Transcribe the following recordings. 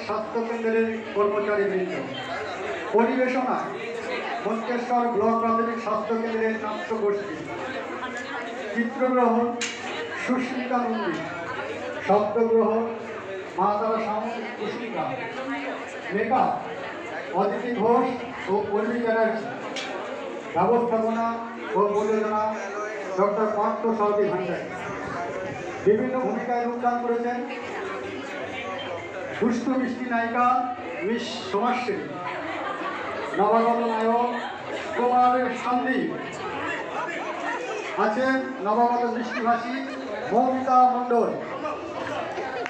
স্বাস্থ্য কেন্দ্রের কর্মচারীবৃন্দ। পরিবেশনা মন্তেশ্বর ব্লক প্রাথমিক স্বাস্থ্য কেন্দ্রের নাট্যগোষ্ঠী। চিত্রগ্রহণ সুস্মিতা নন্দী। শব্দগ্রহণ মা তারা সাময়িক পুষ্পিকা। মেকআপ অদিতি ঘোষ ও কর্মী চ্যাটার্জি। ব্যবস্থাপনা ও প্রযোজনা ডক্টর পার্থ সাউদি ভান্ডারী। বিভিন্ন ভূমিকায় রূপদান করেছেন দুষ্টু মিষ্টি নায়িকা মিস সমাজসেবী, নবাগত নায়ক কুমারের সন্দীপ, আছেন নবাগত মিষ্টিভাষী মৌমিতা মণ্ডল,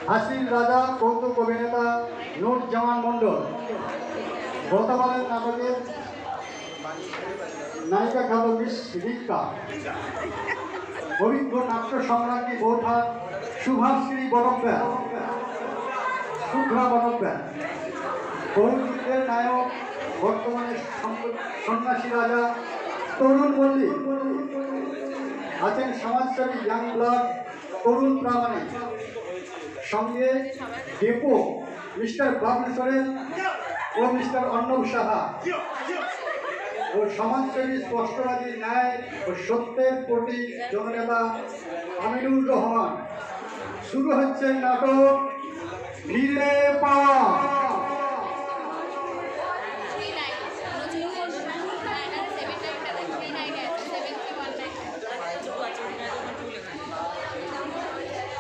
হাসির রাজা কৌতুক অভিনেতা নুরজামান মণ্ডল, গতকালের নাটকের নায়িকা খ্যাত মিস রিক্কা, অভিজ্ঞ নাট্য সম্রাজ্ঞী বৌঠা শুভাশ্রী বনব্যা, শুভ্রা বনব্যা, চলচ্চিত্রের নায়ক বর্তমানে সন্ন্যাসী রাজা তরুণ মল্লিক, আছেন সমাজসেবী ইয়াং ব্লাড তরুণ প্রামাণিক, সঙ্গে ডেপো মিস্টার বাবলু সোরেন ও মিস্টার অর্ণব সাহা ও সমাজসেবী স্পষ্টবাদী ন্যায় ও সত্যের প্রতি জননেতা আমিনুর রহমান। শুরু হচ্ছে নাটক ফিরে পাওয়া।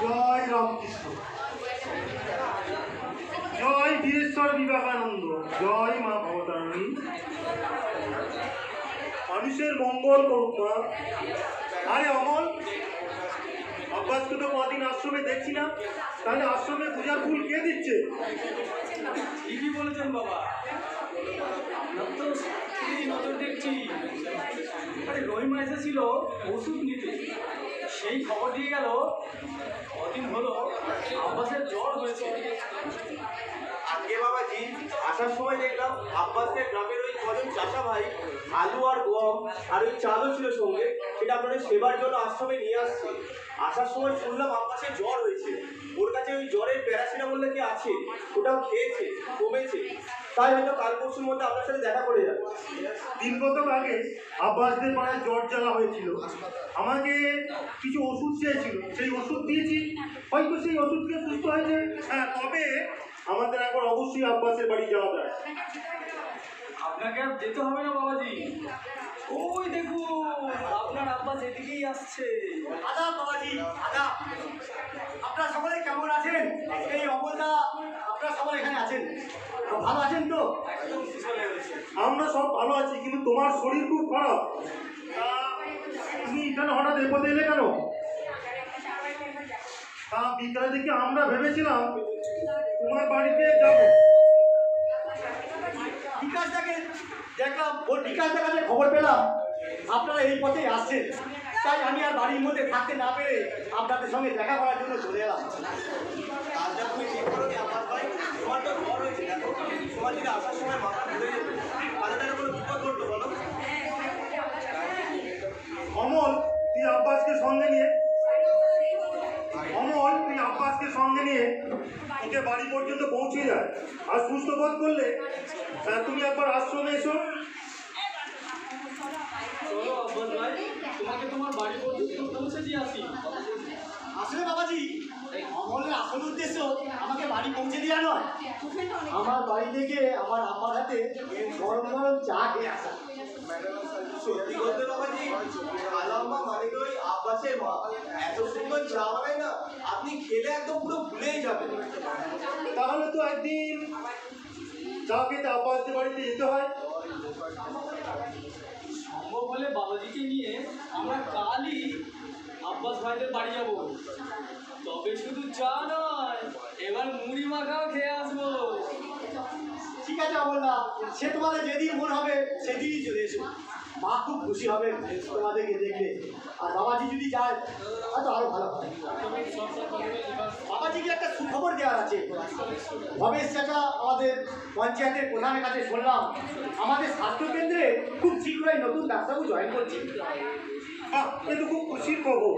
জয় রামকৃষ্ণ, জয় বীরেশ্বর বিবেকানন্দ, জয় মা ভবতারিণী। মানুষের মঙ্গল করুক মা। আরে অমল, আব্বাসকে তো কদিন আশ্রমে দেখছি না, তাহলে আশ্রমে পূজার ফুল কে দিচ্ছে? ঠিকই বলেছেন বাবা, আপনার তো নজর দেখছি। আরে রহিমা এসেছিল ওষুধ নিতে, সেই খবর দিয়ে গেল কদিন হলো আব্বাসের জ্বর হয়েছে। আজকে বাবাজি আসার সময় দেখলাম আব্বাসের গ্রামের ওই কজন চাষা ভাই আলু আর গম আর ওই চালও ছিল সঙ্গে, সেটা আপনাদের সেবার জন্য আশ্রমে নিয়ে আসছে। আসার সময় শুনলাম আব্বাসের জ্বর হয়েছে, ওর কাছে ওই জ্বরের প্যারাসিটামল কি আছে, ওটাও খেয়েছে, কমেছে। তাই হয়তো কাল পরশুর মধ্যে আপনার সাথে দেখা করে যাবে। দিন কতক আগে আব্বাসদের পাড়ায় জ্বর জ্বালা হয়েছিল, আমাকে কিছু ওষুধ চেয়েছিল, সেই ওষুধ দিয়েছি, হয়তো সেই ওষুধ খেয়ে সুস্থ হয়েছে। হ্যাঁ, তবে আমাদের এখন অবশ্যই আব্বাসের বাড়ি যাওয়া যায়। আপনাকে আর যেতে হবে না বাবাজি, ওই দেখুন আপনার আব্বাস এদিকেই আসছে। আদাব বাবাজি, আদাব। আপনারা সকলে কেমন আছেন? এই অমলদা, আপনারা সবাই এখানে আছেন তো? ভালো আছেন তো? আমরা সব ভালো আছি, কিন্তু তোমার শরীর খুব খারাপ। তুমি এখানে হঠাৎ এপদে এলে কেন? তা বিকালে দেখে আমরা ভেবেছিলাম তোমার বাড়িতে যাবো। বিকাশদাকে দেখলাম, ওর বিকাশদার কাছে খবর পেলাম আপনারা এই পথেই আসছেন, তাই আমি আর বাড়ির মধ্যে থাকতে না পেরে আপনাদের সঙ্গে দেখা করার জন্য চলে এলাম। আচ্ছা, তুমি ঠিক করো নি আমার ভাই, তোমার তো জ্বর হয়েছে, দেখো তোমার যদি আসার সময় মাথা ঘুরে যেত, তাহলে তার কোনো বিপদ করতো বলো। অমল, তুই আব্বাসকে সঙ্গে নিয়ে ওকে বাড়ি পর্যন্ত পৌঁছে যায়। আর সুস্থ বোধ করলে তুমি একবার আশ্রমে এসো। চলো আব্বাস ভাই, তোমাকে তোমার বাড়ি পর্যন্ত পৌঁছে দিয়ে আসি। আসলে বাবাজি, অমলের আসল উদ্দেশ্য আমাকে বাড়ি পৌঁছে দেওয়া নয়, আমার বাড়ি থেকে আমার আব্বার হাতে গরম গরম চা খেয়ে আসা। সত্যি বলতে বাবাজি, আলাম্মা মানে ওই আব্বাসের মা এত সুন্দর চা বানায় না, আপনি খেলে একদম পুরো ভুলেই যাবেন। তাহলে তো একদিন চা খেতে আব্বাসদের বাড়িতে যেতে হয়। সম্ভব হলে বাবাজিকে নিয়ে আমরা কালই আব্বাস ভাইদের বাড়ি যাব। তবে শুধু চা নয়, এবার মুড়ি মাখাও খেয়ে আসবো। ঠিক আছে অমলদা, সে তোমাদের যেদিন মন হবে সেদিনই চলে এসো। মা খুব খুশি হবে তোমাদেরকে দেখলে, আর বাবাজি যদি যায় হয়তো আরো ভালো হয়। বাবাজিকে একটা সুখবর দেওয়ার আছে। ভবেশ চাচা আমাদের পঞ্চায়েতের প্রধানের কাছে শুনলাম আমাদের স্বাস্থ্যকেন্দ্রে খুব শীঘ্রই নতুন ডাক্তারবাবু জয়েন করছে। কিন্তু খুব খুশির খবর।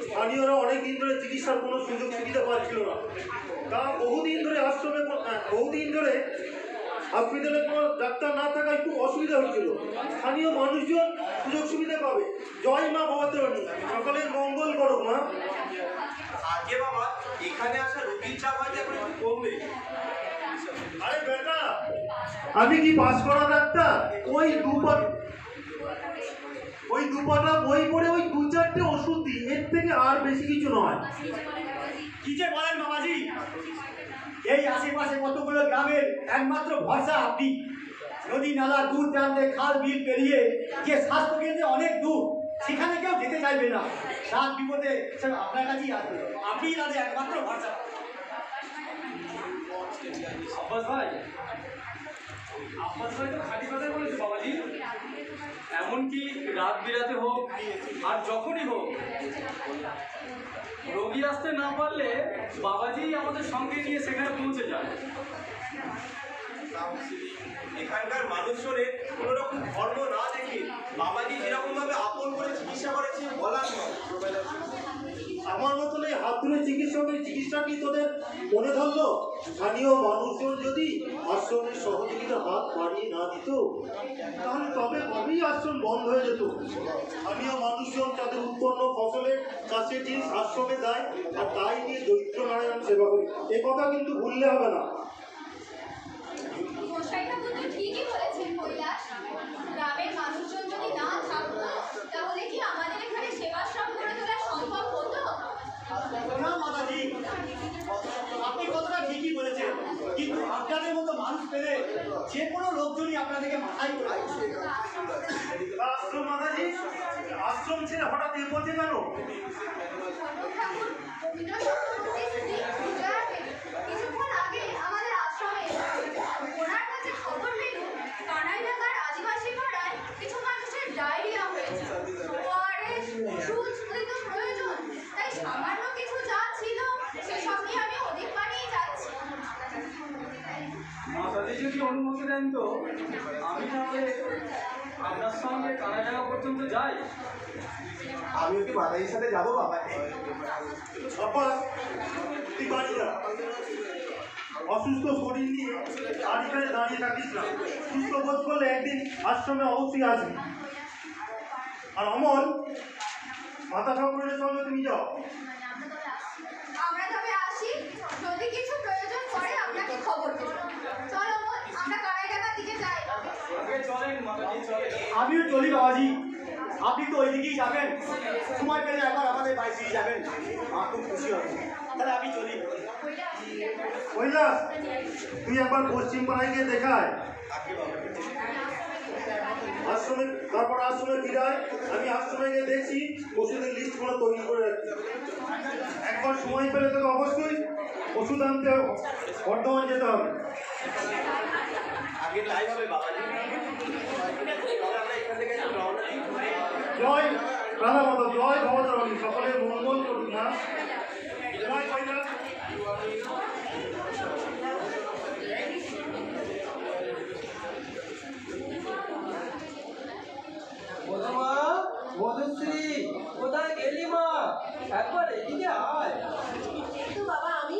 স্থানীয়রা অনেক দিন ধরে চিকিৎসার কোনো সুযোগ সুবিধা পাচ্ছিল না, তা বহুদিন ধরে আসছে আশ্রমে বহুদিন ধরে হসপিটালে কোনো ডাক্তার না থাকায় খুব অসুবিধা হচ্ছিল। স্থানীয় মানুষজন সুযোগ সুবিধা পাবে। জয় মা ভবতারিণী, সকলের মঙ্গল করো মা। আগে বাবা এখানে আসা রোগীর চাপ হয়তো এখন একটু কমবে। আরে বেটা, আমি কি পাস করা ডাক্তার? ওই দুপাটা বই পড়ে ওই 2-4টে ওষুধ দিই, এর থেকে আর বেশি কিছু নয়। কি যে বলেন বাবাজি, এই আশেপাশে কতগুলো গ্রামের একমাত্র ভরসা আপনি। নদী নালা দূর প্রান্তে খাল বিল পেরিয়ে যে স্বাস্থ্য কেন্দ্রে অনেক দূর, সেখানে কেউ যেতে চাইবে না। রাত বিপদে সব আপনার কাছেই আসবে, আপনিই তাদের একমাত্র ভরসা। আব্বাস ভাই তো খালি কথাই বলেছে বাবাজি। এমনকি রাত বিরাতে হোক আর যখনই হোক, রোগী আসতে না পারলে বাবাজি আমাদের সঙ্গে নিয়ে সেখানে পৌঁছে যায়। এখানকার মানুষজনের কোনো রকম ধর্ম না দেখে বাবাজি যেরকম ভাবে আপন করে চিকিৎসা করেছে বলার নয়। আমার মতন এই হাত ধরে চিকিৎসকের চিকিৎসা কি তোদের মনে ধরলো? স্থানীয় মানুষজন যদি আশ্রমের সহযোগিতার হাত বাড়িয়ে না দিত, তাহলে তবে কবেই আশ্রম বন্ধ হয়ে যেত। স্থানীয় মানুষজন তাদের উৎপন্ন ফসলের চাষের জিনিস আশ্রমে দেয়, আর তাই নিয়ে দরিদ্র নারায়ণ সেবা করি। এ কথা কিন্তু ভুললে হবে না। মশাই ঠাকুর তো ঠিকই বলেছেন কৈলাস। গ্রামের মানুষজন যদি না থাকতো, তাহলে কি আমাদের এখানে সেবাশ্রম গড়ে তোলা সম্ভব হতো? না মাতাজি, আপনি কথাটা ঠিকই বলেছেন, কিন্তু আপনাদের মতো মানুষ পেলে যে কোনো লোকজনই আপনাদেরকে মাথায় করে। আশ্রম মাতাজি, আশ্রম ছেড়ে হঠাৎ এ পথে কেন? ঠাকুর রবীন্দ্রনাথ ঠাকুরের স্ত্রী বিজয়া কিছুক্ষণ আগে আমাদের আশ্রমে ওনার কাছে খবর পেল কানাই ঢাকার আদিবাসী পাড়ায় কিছু মানুষের ডায়রিয়া হয়েছে। ওআরএস, ওষুধ তো প্রয়োজন, তাই সামান্য কিছু যা ছিল সেসব নিয়ে আমি অধিক বানিয়ে যাচ্ছি। মাতাজি যদি অনুমতি দেন তো আমি তাহলে আপনার সঙ্গে কানাডাগা পর্যন্ত যাই। আমিও কি মাতাজির সাথে যাবো বাবা? আব্বাস, তুই বাড়ি যা। অসুস্থ শরীর নিয়ে আর এখানে দাঁড়িয়ে থাকিস না। সুস্থ বোধ করলে একদিন আশ্রমে অবশ্যই আসবি। আর অমল, মাতা ঠাকুরের সঙ্গে তুমি যাও। আমরা তবে আসি, যদি কিছু প্রয়োজন পড়ে আপনাকে খবর দেব। চলো আমরা কানাই ঢাকার দিকে যাই। আগে চলেন মাতাজি, চলেন। আমিও চলি বাবাজি, আপনি তো ওইদিকেই যাবেন, সময় পেলে একবার আমাদের বাড়ি ফিরে যাবেন, আমার খুব খুশি হবে। তাহলে আমি চলি। কৈলাস, তুই একবার পশ্চিম পাড়ায় গিয়ে দেখায় আশ্রমে, তারপর আশ্রমে ফিরায়। আমি আশ্রমে গিয়ে দেখছি ওষুধের লিস্ট করে তৈরি করে রাখছি। একবার সময় পেলে তোকে অবশ্যই ওষুধ আনতে বর্ধমান যেতে হবে। আগে তাই হবে বাবাজি। তবে আমরা এখান থেকে একটু রওনা দিই। জয় রাধা মাধব, জয় ভবতারিণী, সকলের মঙ্গল করুন না। জয় কৈলাস। মা, মধুশ্রী, কোথায় গেলি মা? একবার এদিকে আয়। তো বাবা, আমি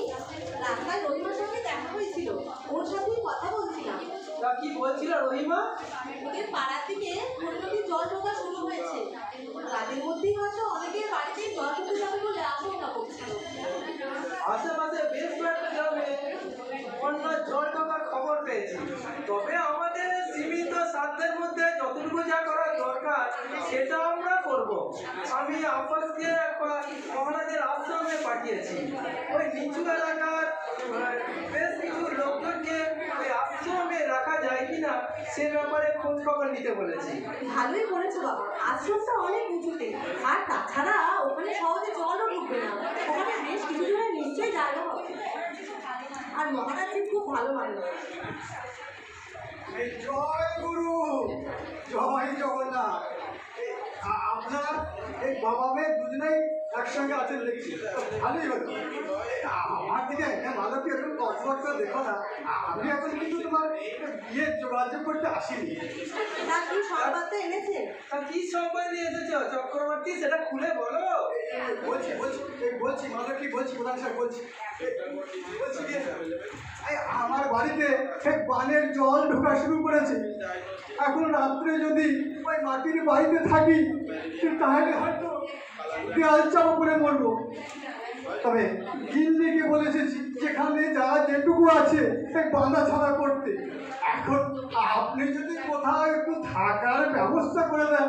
রাস্তায় রহিমার সঙ্গে দেখা হয়েছিল, ওর সাথেই কথা বলছিলাম। তা কি বলছিল রহিমা? ওদের পাড়ার দিকে নদীর জল ঢোকা শুরু হয়েছে, রাতের মধ্যেই হয়তো অনেকের বাড়িতে জল ঢুকে যাবে বলে আশঙ্কা করছিল। আশেপাশে বেশ কয়েকটা গ্রামে বন্যার জল ঢোকার খবর পেয়েছি। তবে আমাদের সীমিত সাধ্যের মধ্যে যতটুকু যা করার দরকার সেটা আমরা করব। আমি আব্বাসকে মহারাজের আশ্রমে পাঠিয়েছি। ওই নিচু এলাকার বেশ কিছু লোকজনকে ওই আশ্রমে রাখা যায় কিনা সে ব্যাপারে খোঁজ খবর নিতে বলেছি। ভালোই করেছো বাবা, আশ্রমটা অনেক উঁচুতে, আর তাছাড়া ওখানে সহজে জলও ঢুকবে না, ওখানে বেশ কিছু জনের নিশ্চয়ই জায়গা হবে। আর মহারাজ খুব ভালো মানুষ। জয় গুরু, জয় জগন্নাথ। আপনার এই বাবা মেয়ে দুজনেই একসঙ্গে আছেন দেখছি, ভালোই হলো। আমার দিকে মাধবকে এরকম কসবট করে দেখো না, আমি এখন কিন্তু তোমার বিয়ের যোগাযোগ করতে আসিনি। তা কি সংবাদটা এনেছেন? তা কি সংবাদ নিয়ে এসেছো চক্রবর্তী, সেটা খুলে বলো। বলছি মাধব, কি বলছি প্রধান সাহেব, বলছি বাড়িতে সেই বানের জল ঢোকা শুরু করেছে। এখন রাত্রে যদি ওই মাটির বাড়িতে থাকি তাহলে হয়তো দেয়াল চাপা করে মরবো। তবে গিন্নিকে বলে এসেছি যেখানে যা যেটুকু আছে সেই বাঁধা ছাড়া করতে। এখন আপনি যদি কোথাও একটু থাকার ব্যবস্থা করে দেন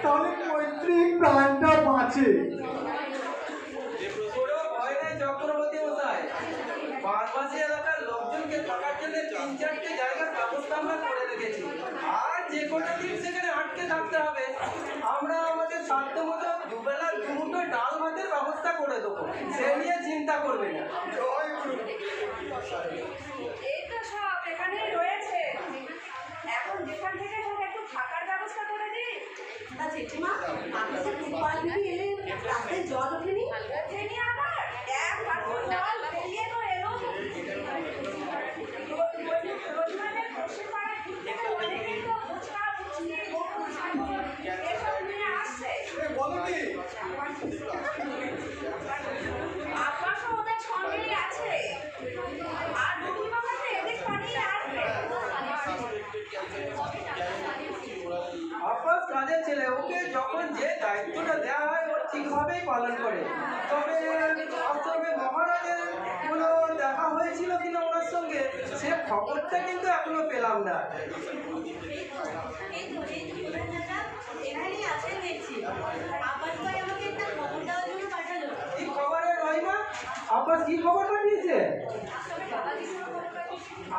তাহলে পৈতৃক প্রাণটা বাঁচে। কোনো ভয় নেই চক্রবর্তী মশাই, বানবাসী এলাকার লোকজনকে থাকার জন্য 3-4টে জায়গার ব্যবস্থা আমরা করে রেখেছি। আর যে কটা দিন সেখানে আটকে থাকতে হবে আমরা আমাদের সাধ্য মতো দুবেলা দুমুঠো ডাল ভাতের ব্যবস্থা করে দেবো, সে নিয়ে চিন্তা করবে না। এই তো সব এখানেই রয়েছে, এখন যেখান থেকে সব একটু থাকার ব্যবস্থা করে দিই। তা জেঠিমা, আপনি যে ফুটপাড় থেকে এলেন, রাস্তায় জল ওঠেনি? ওঠেনি আবার, এক হাঁটু জল বেরিয়ে তো এলো। রোজমানের পশ্চিম পাড়ায় দূর থেকে অনেকেই তো ফুচকা, ফুচকি, গরু, ছাগল এসব নিয়ে আসছে। আব্বাসও ওদের সঙ্গেই আছে, আর রবিমা হয়তো এদের পানিয়ে আসবে। আব্বাস কাজের ছেলে, ওকে যখন যে দায়িত্বটা দেওয়া হয় ও ঠিকভাবেই পালন করে। তবে বাস্তবে মহারাজের কোনো দেখা হয়েছিল কিনা ওনার সঙ্গে সে খবরটা কিন্তু এখনো পেলাম না। এই তো, এখানেই আছেন দেখছি। আব্বাস ভাই আমাকে একটা খবর দেওয়ার জন্য পাঠালো। কি খবরে রহিমা? আব্বাস কি খবর পাঠিয়েছে?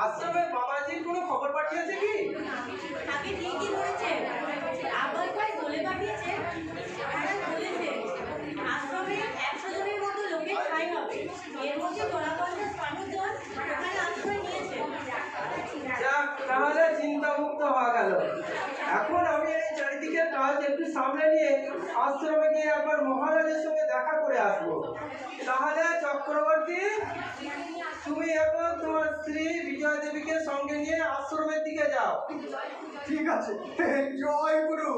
আশ্রমের বাবাজির কোনো খবর পাঠিয়েছে কি? আপনি ঠিকই ধরেছেন, আব্বাস ভাই বলে পাঠিয়েছে। মহারাজ বলেছে আশ্রমে 100 জনের মতো লোকের ঠাঁই হবে, এর মধ্যে 50 মানুষজন ওখানে আশ্রয় নিয়েছে। যাক, তাহলে চিন্তামুক্ত হওয়া গেল। এখন আমি এই চারিদিকের কাজ একটু সামলে নিয়ে আশ্রমে গিয়ে একবার মহারাজের সঙ্গে দেখা করে আসবো। তাহলে চক্রবর্তী, তুমি এখন তোমার স্ত্রী বিজয় দেবীকে সঙ্গে নিয়ে আশ্রমের দিকে যাও। ঠিক আছে, জয় গুরু,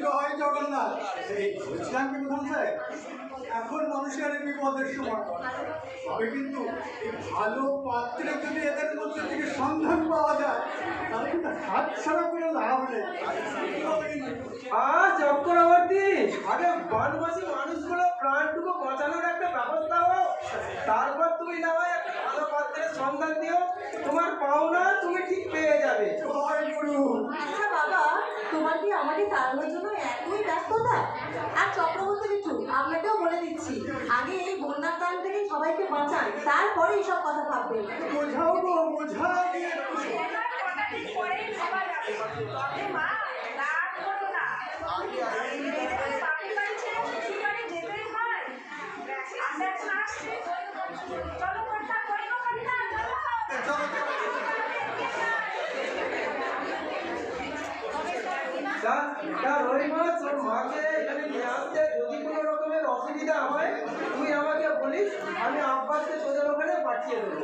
জয় জগন্নাথ। এই বলছিলাম কি প্রধান সাহেব, এখন মানুষের বিপদের সময়, তবে কিন্তু এই ভালো পাত্রে যদি এদের মধ্যে থেকে সন্ধান পাওয়া যায় তাহলে কিন্তু হাত ছাড়া কোনো লাভ নেই। আর চক্রবর্তী, আগে বনবাসী মানুষগুলো প্রাণটুকু বাঁচানোর একটা ব্যবস্থা হোক, তারপর তুমি না হয় একটা ভালো পাত্রের সন্ধান দিও, তোমার পাওনা তুমি ঠিক পেয়ে যাবে। জয় গুরু। আচ্ছা বাবা, তোমার কি আমাকে তাড়ানোর জন্য এতই ব্যস্ততা? আর চক্রবর্তী কিছু আপনাকেও বলে দিচ্ছি, আগে এই বন্যার কাল থেকে সবাইকে বাঁচান, তারপরে এইসব কথা ভাববেন। বোঝাও গো, বোঝাও। এবার কটা দিন পরেই ভাবা যাবে। তবে মা, রাগ করো না। বাপের বাড়ি ছেড়ে শ্বশুর বাড়ি যেতেই হয়। আমরা এখন আসছি। চলো কর্তা, করি গো কর্তা, চলো। রহিমা, তোর মাকে এখানে নিয়ে আসতে যদি কোনো রকমের অসুবিধা হয় তুই আমাকে বলিস, আমি আব্বাসকে তোদের ওখানে পাঠিয়ে দেবো।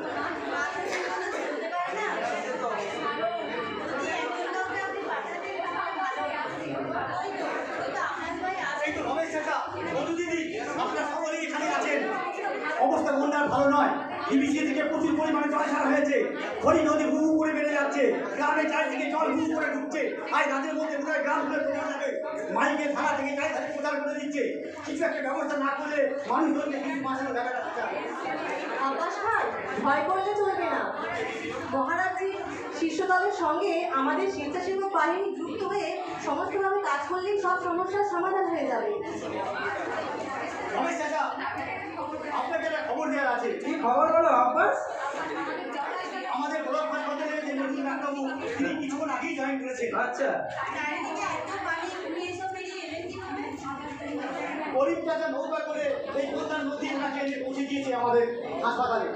এই তো রমেশ চাচা, মধু দিদি, আপনারা সকলেই এখানে আছেন। অবস্থা বন্যার ভালো নয়, ডিবিসি থেকে প্রচুর পরিমাণে জলসার হয়েছে, হরি নদী হু হু করে বেড়ে যাচ্ছে, গ্রামে চারিদিকে জল হু হু করে ঢুকছে, আর রাতের মধ্যে বোধহয় গ্রাম ঘুরে চলে যাবে। মাইকে থানা থেকে চারিদিকে প্রচার করে দিচ্ছে, কিছু একটা ব্যবস্থা না করলে মানুষজনকে কিছু বাঁচানো যাবে না। আব্বাস ভাই, ভয় করলে চলবে না। মহারাজজির শিষ্যদলের সঙ্গে আমাদের স্বেচ্ছাসেবক বাহিনী যুক্ত হয়ে সমস্তভাবে কাজ করলেই সব সমস্যার সমাধান হয়ে যাবে। রমেশ চাচা, আপনাকে একটা খবর দেওয়ার আছে। কি খবর হলো আব্বাস? আমাদের ব্লক হাসপাতালে যে নতুন ডাক্তারবাবু, তিনি কিছুক্ষণ আগেই জয়েন করেছেন। আচ্ছা, চারিদিকে এত পানি, উনি এসব বেরিয়ে এলেন কিভাবে? গরিব চাচা নৌকা করে এই বন্যার নদী ওনাকে এনে পৌঁছে দিয়েছে আমাদের হাসপাতালে।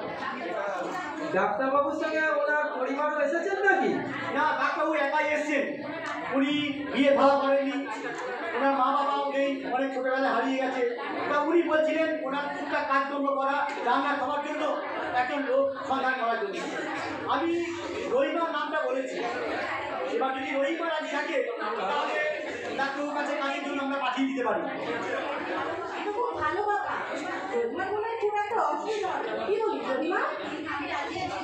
ডাক্তারবাবুর সঙ্গে ওনার পরিবারও এসেছেন নাকি? না, ডাক্তারবাবু একাই এসছেন। উনি বিয়ে ভালো করেননি, ওনার মা বাবাও নেই, অনেক ছোটবেলায় হারিয়ে গেছে। তা উনি বলছিলেন ওনার টুকটাক কাজকর্ম করা, রান্না খাওয়ার জন্য একজন লোক সন্ধান করার জন্য। আমি রহিমার নামটা বলেছি, এবার যদি রহিমা রাজি থাকে তাহলে ডাক্তারবাবুর কাছে কাজের জন্য আমরা পাঠিয়ে দিতে পারি। এটা খুব ভালো কথা। রবিমা মনে হয় খুব একটা অসুবিধা হবে। কি বলিস রবিমা? আমি রাজি আছি।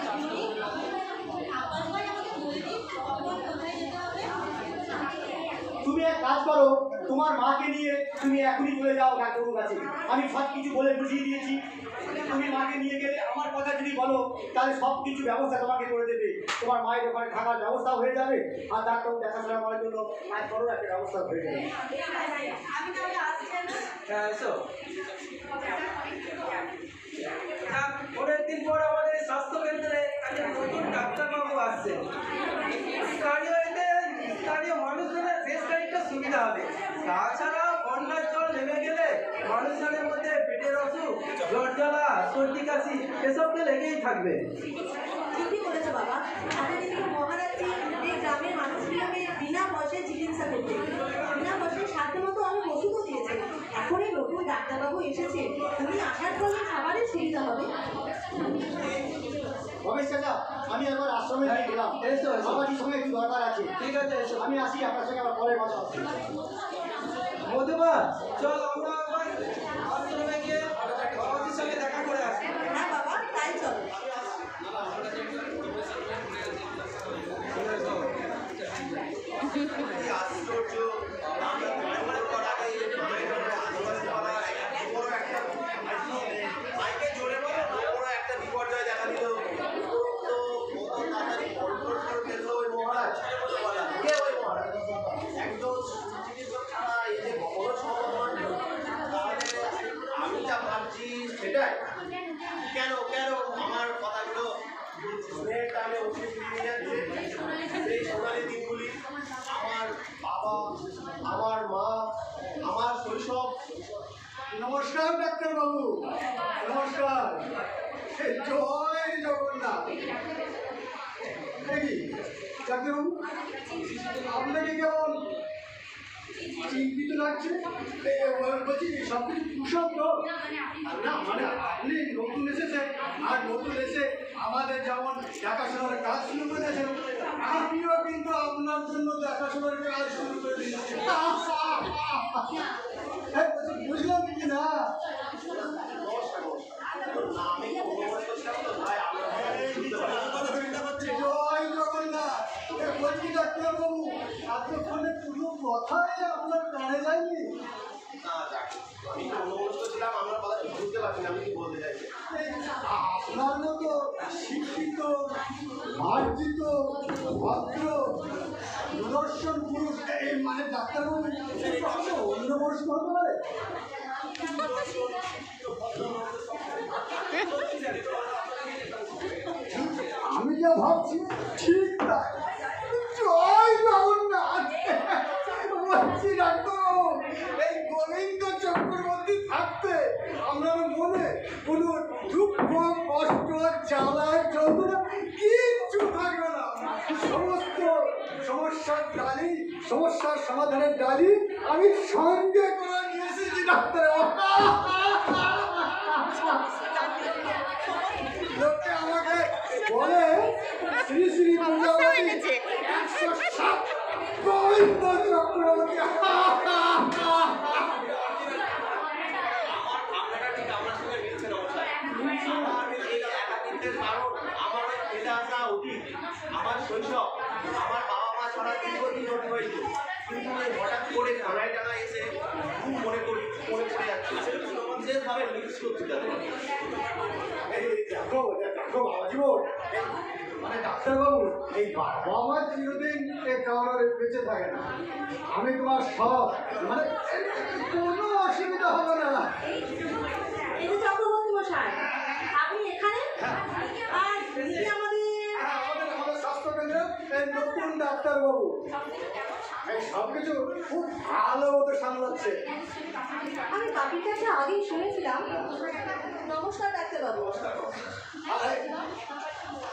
কাজ করো, তোমার মাকে নিয়ে তুমি এখনই চলে যাও ডাক্তারবাবুর কাছে। আমি সব কিছু বলে বুঝিয়ে দিয়েছি। তুমি মাকে নিয়ে গেলে আমার কথা যদি বলো তাহলে সব কিছু ব্যবস্থা তোমাকে করে দেবে। তোমার মায়ের ওখানে থাকার ব্যবস্থা হয়ে যাবে, আর ডাক্তারবাবু দেখাশোনা করার জন্য কাজ করো, একটা ব্যবস্থা হয়ে যাবে। আমি তাহলে আসছি না। হ্যাঁ এসো। পরের দিন পর আমাদের স্বাস্থ্য কেন্দ্রে একজন নতুন ডাক্তারবাবু আসছেন। স্থানীয় মানুষজনের বেশ খানিকটা সুবিধা হবে। তাছাড়া বন্যার জল নেমে গেলে মানুষজনের মধ্যে পেটের অসুখ, জ্বর জ্বালা, সর্দি কাশি এসব তো লেগেই থাকবে। ঠিকই বলেছো বাবা। এতদিন তো মহারাজ্যে এই গ্রামের মানুষগুলোকে বিনা পয়সায় চিকিৎসা করতে, বিনা পয়সায় সাধ্য মতো অনেক ওষুধও দিয়েছে। এখন এই নতুন ডাক্তারবাবু এসেছে, তুমি আসার ফলে খাবারের সুবিধা হবে। রমেশ চাচা, আমি একবার আশ্রমে দিয়ে গেলাম। এসো, এসো। আমার সঙ্গে একটু দরকার আছে। ঠিক আছে এসো। আমি আসি, আপনার সঙ্গে আবার পরে কথা হবে। মধুমা চল আমরা আবার আশ্রমে গিয়ে বাবাজির সঙ্গে দেখা করে আসি। হ্যাঁ বাবা, তাই চলো। আশ্চর্য, আমি মনে করা মাইকে জোরে বলো, বড় একটা বিপর্যয় দেখা দিল। তো কত তাড়াতাড়ি কন্ট্রোল করে ফেলল ওই মহারাজ। কে ওই মহারাজ? একজন চিকিৎসক ছাড়া এই যে বড় সম্ভাবনা, তাহলে আমি যা ভাবছি সেটাই। কেন কেন আমার কথাগুলো স্নেহের টানে উঠে ফিরিয়ে যাচ্ছে সেই সোনালি দিনগুলি। আমার বাবা, আমার মা, আমার শৈশব। নমস্কার ডাক্তারবাবু, নমস্কার। জয় জগন্নাথ। দেখি ডাক্তারবাবু, আপনাকে কেমন চিন্তিত লাগছে? বলছি সব কিছু কুশল তো? না মানে আপনি নতুন এসেছেন, আর নতুন এসে আমাদের যেমন দেখাশোনার কাজ শুরু করেছেন, আমিও কিন্তু আপনার জন্য দেখাশোনার কাজ শুরু করে দিচ্ছি। বুঝলাম কি না? আমি করছিলাম তো ভাই, জয় জগন্নাথ। বলছি ডাক্তারবাবু, এতক্ষণে পুরো কথাই আপনার কানে যায়নি? না আমি তো অনুমোদিত ছিলাম, আমার কথা বুঝতে পারছি না আমি কি বলতে চাইছি। আপনার মতো শিক্ষিত, মার্জিত, ভদ্র, সুদর্শন পুরুষ এই মানে ডাক্তারবাবু অন্য মনস্ক হতে পারে? আমি যা ভাবছি ঠিক তাই। জয় জগন্নাথ। বলছি ডাক্তারবাবু, এই গোবিন্দ চক্রবর্তী থাকতে আপনার মনে কোনো দুঃখ, কষ্ট, জ্বালা, যন্ত্রণা কিচ্ছু থাকবে না। সমস্ত সমস্যার ডালি, সমস্যার সমাধানের ডালি আমি সঙ্গে করে নিয়ে এসেছি ডাক্তারবাবু। লোকে আমাকে বলে শ্রী শ্রী প্রজাপতি 107 গোবিন্দ চক্রবর্তী। আমার ভাবনাটা ঠিক আপনার সঙ্গে মিলছে না মশাই। আমার এই একাকিত্বের কারণ আমার ওই ফেলে আসা অতীত, আমার শৈশব, আমার বাবা মা ছাড়া দীর্ঘদিন ধরে হয়েছে। কিন্তু ওই হঠাৎ করে ডাঙায় ডাঙায় এসে খুব মনে পড়ে যাচ্ছে। আসলে বিশেষভাবে মিক্স করছি তাদের। এই দেখো দেখো বাবাজি বোন, মানে ডাক্তারবাবু, এই বাবা মা চিরদিন কারোর বেঁচে থাকে না। আমি তোমার সব মানে কোনো অসুবিধা হবে না। এই যে চক্রবর্তী মশাই, আপনি এখানে? আর তিনি আমাদের আমাদের স্বাস্থ্যকেন্দ্রে এই নতুন ডাক্তারবাবু এই সব কিছু খুব ভালো মতো সামলাচ্ছে। আমি বাপির কাছে আগেই শুনেছিলাম। নমস্কার ডাক্তারবাবু।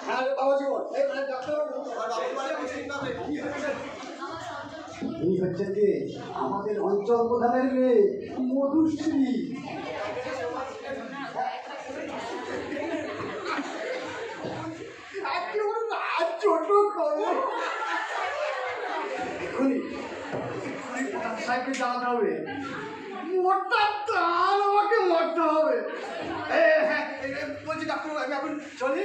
হ্যাঁ বাবাজি বোন, এই মানে ডাক্তারবাবু এই হচ্ছে কি আমাদের অঞ্চল প্রধানের মেয়ে মধুশ্রী। ছোট করো এক্ষুনি প্রধান সাহেবকে জানাতে হবে। মোটা তাল আমাকে মারতে হবে। হ্যাঁ বলছি ডাক্তার, আমি এখন চলি।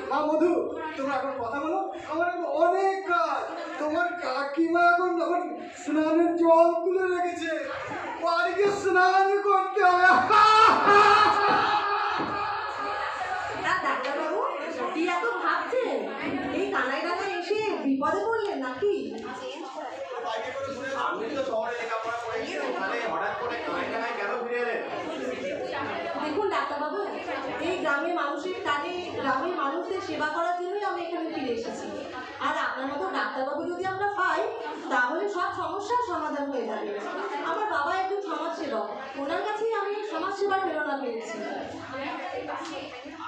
মা মধু, তোমরা এখন কথা বলো, আমার এখন অনেক কাজ। তোমার কাকিমা এখন স্নানের জল তুলে রেখেছে, বাড়িকে স্নান করতে হবে। ডাক্তারবাবু কি এত ভাবছেন? এই কানাই ডাঙায় এসে বিপদে পড়লেন নাকি? আপনি তো শহরে লেখাপড়া করেছেন, ওখানে হঠাৎ করে কানায় কানায় কেন ফিরে এলেন? দেখুন ডাক্তারবাবু, এই গ্রামের মানুষের কাজে গ্রামের মানুষদের সেবা করার জন্যই আমি এখানে ফিরে এসেছি। আর আপনার মতো ডাক্তারবাবু যদি আমরা পাই তাহলে সব সমস্যার সমাধান হয়ে যাবে। আমার বাবা একজন সমাজসেবক, ওনার কাছেই আমি সমাজসেবার প্রেরণা পেয়েছি।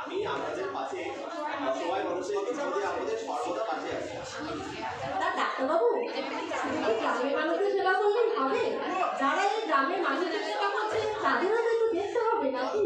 আমি আপনাদের পাশে অসহায় মানুষের বিপদে আমাদের সর্বদা পাশে আছি। তা ডাক্তারবাবু, শুধু কি গ্রামের মানুষদের সেবা করলেই হবে? যারা এই গ্রামের মানুষদের সেবা করছে তাদেরও তো একটু দেখতে হবে নাকি?